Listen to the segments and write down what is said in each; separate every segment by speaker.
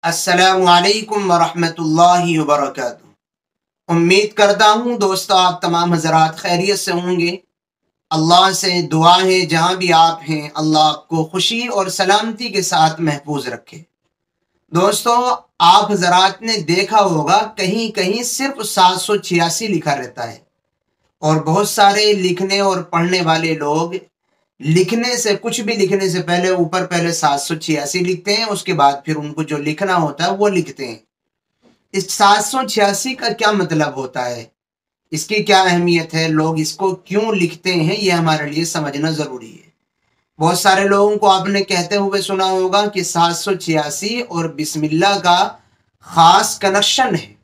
Speaker 1: अस्सलामु अलैकुम वरहमतुल्लाहि वबरकातुहू। उम्मीद करता हूँ दोस्तों आप तमाम हज़रात खैरियत से होंगे। अल्लाह से दुआ है जहाँ भी आप हैं अल्लाह आपको खुशी और सलामती के साथ महफूज रखे। दोस्तों आप हज़रात ने देखा होगा कहीं कहीं सिर्फ 786 लिखा रहता है और बहुत सारे लिखने और पढ़ने वाले लोग लिखने से कुछ भी लिखने से पहले ऊपर पहले 786 लिखते हैं, उसके बाद फिर उनको जो लिखना होता है वो लिखते हैं। इस 786 का क्या मतलब होता है, इसकी क्या अहमियत है, लोग इसको क्यों लिखते हैं, ये हमारे लिए समझना ज़रूरी है। बहुत सारे लोगों को आपने कहते हुए सुना होगा कि 786 और बिस्मिल्लाह का ख़ास कनेक्शन है।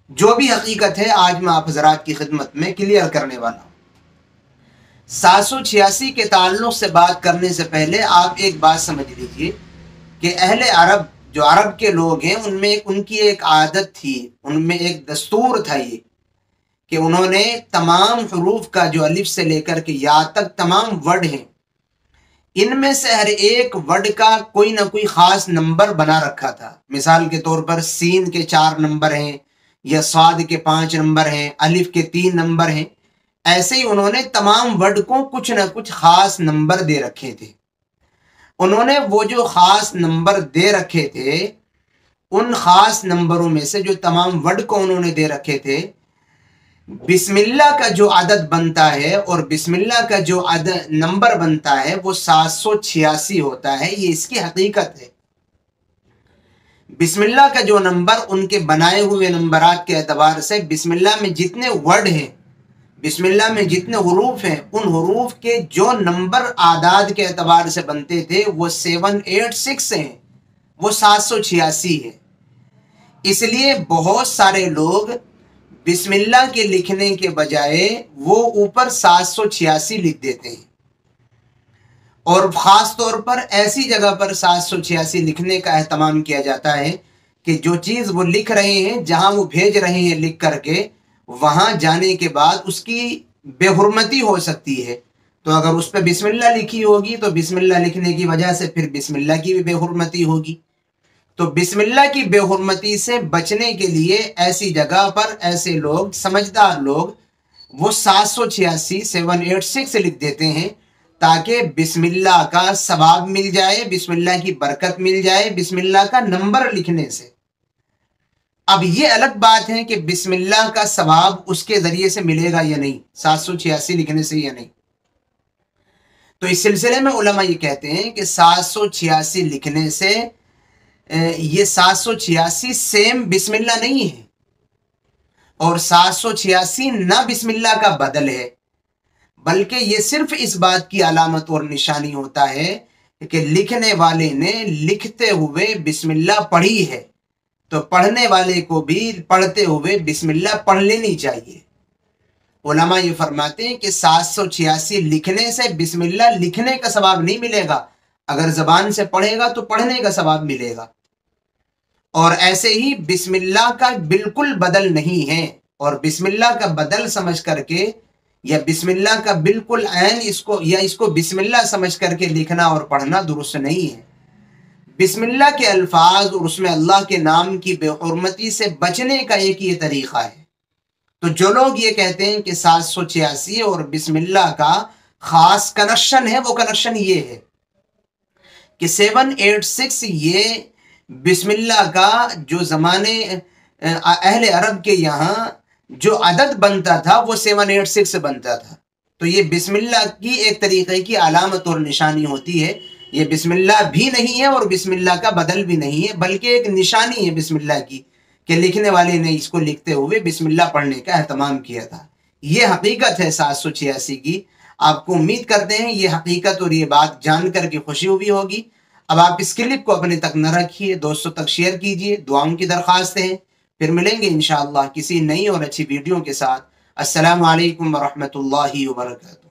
Speaker 1: जो भी हकीकत है आज मैं आप हज़रात की खिदमत में क्लियर करने वाला हूँ। 786 के ताल्लुक़ से बात करने से पहले आप एक बात समझ लीजिए कि अहले अरब जो अरब के लोग हैं उनमें उनकी एक आदत थी, उनमें एक दस्तूर था ये कि उन्होंने तमाम हरूफ का जो अलिफ से लेकर के या तक तमाम वर्ड हैं, इनमें से हर एक वर्ड का कोई ना कोई ख़ास नंबर बना रखा था। मिसाल के तौर पर सीन के 4 नंबर हैं या स्वाद के 5 नंबर हैं, अलिफ के 3 नंबर हैं। ऐसे ही उन्होंने तमाम वर्ड को कुछ न कुछ ख़ास नंबर दे रखे थे। उन्होंने वो जो ख़ास नंबर दे रखे थे, उन ख़ास नंबरों में से जो तमाम वर्ड को उन्होंने दे रखे थे, बिस्मिल्लाह का जो अदद बनता है और बिस्मिल्लाह का जो अदद नंबर बनता है वो 786 होता है। ये इसकी हकीकत है। बिस्मिल्लाह का जो नंबर उनके बनाए हुए नंबरात के एतबार से बिस्मिल्लाह में जितने वर्ड हैं, बिस्मिल्लाह में जितने हुरूफ हैं, उन हुरूफ के जो नंबर आदाद के एतबार से बनते थे वो 786 हैं, वो 786 है। इसलिए बहुत सारे लोग बिस्मिल्लाह के लिखने के बजाय वो ऊपर 786 लिख देते हैं और ख़ास तौर पर ऐसी जगह पर 786 लिखने का एहतमाम किया जाता है कि जो चीज़ वो लिख रहे हैं, जहाँ वो भेज रहे हैं लिख करके, वहाँ जाने के बाद उसकी बेहुरमती हो सकती है। तो अगर उस पर बिस्मिल्लाह लिखी होगी तो बिस्मिल्लाह लिखने की वजह से फिर बिस्मिल्लाह की भी बेहुरमती होगी। तो बिस्मिल्लाह की बेहुरमती से बचने के लिए ऐसी जगह पर ऐसे लोग, समझदार लोग, वो 786 लिख देते हैं ताकि बिस्मिल्लाह का सवाब मिल जाए, बिस्मिल्लाह की बरकत मिल जाए बिस्मिल्लाह का नंबर लिखने से। अब ये अलग बात है कि बिस्मिल्लाह का सवाब उसके ज़रिए से मिलेगा या नहीं, 786 लिखने से या नहीं। तो इस सिलसिले में उलमा ये कहते हैं कि 786 लिखने से ये 786 सेम बिस्मिल्लाह नहीं है और 786 ना बिस्मिल्लाह का बदल है, बल्कि ये सिर्फ इस बात की अलामत और निशानी होता है कि लिखने वाले ने लिखते हुए बिस्मिल्लाह पढ़ी है, तो पढ़ने वाले को भी पढ़ते हुए बिस्मिल्लाह पढ़ लेनी चाहिए। उलमा ये फरमाते हैं कि 786 लिखने से बिस्मिल्लाह लिखने का सवाब नहीं मिलेगा, अगर ज़बान से पढ़ेगा तो पढ़ने का सवाब मिलेगा। और ऐसे ही बिस्मिल्लाह का बिल्कुल बदल नहीं है, और बिस्मिल्लाह का बदल समझ करके या बिस्मिल्लाह का बिल्कुल ऐन इसको बिस्मिल्लाह समझ करके लिखना और पढ़ना दुरुस्त नहीं है। बिस्मिल्लाह के अल्फाज और उसमें अल्लाह के नाम की बेहुरमती से बचने का एक ये तरीक़ा है। तो जो लोग ये कहते हैं कि 786 और बिस्मिल्लाह का ख़ास कनेक्शन है, वो कनेक्शन ये है कि 786 ये बिस्मिल्लाह का जो ज़माने अहले अरब के यहाँ जो अदद बनता था वो 786 से बनता था। तो ये बिस्मिल्लाह की एक तरीक़े की अलामत और निशानी होती है। ये बिस्मिल्लाह भी नहीं है और बिस्मिल्लाह का बदल भी नहीं है, बल्कि एक निशानी है बिस्मिल्लाह की कि लिखने वाले ने इसको लिखते हुए बिस्मिल्लाह पढ़ने का एहतमाम किया था। ये हकीकत है 786 की। आपको उम्मीद करते हैं ये हकीकत और ये बात जान कर के खुशी हुई होगी। अब आप इस क्लिप को अपने तक न रखिए, दोस्तों तक शेयर कीजिए, दुआओं की दरख्वास्त है। फिर मिलेंगे इंशाअल्लाह किसी नई और अच्छी वीडियो के साथ। अस्सलामु अलैकुम वरहमतुल्लाहि वबरकातुहू।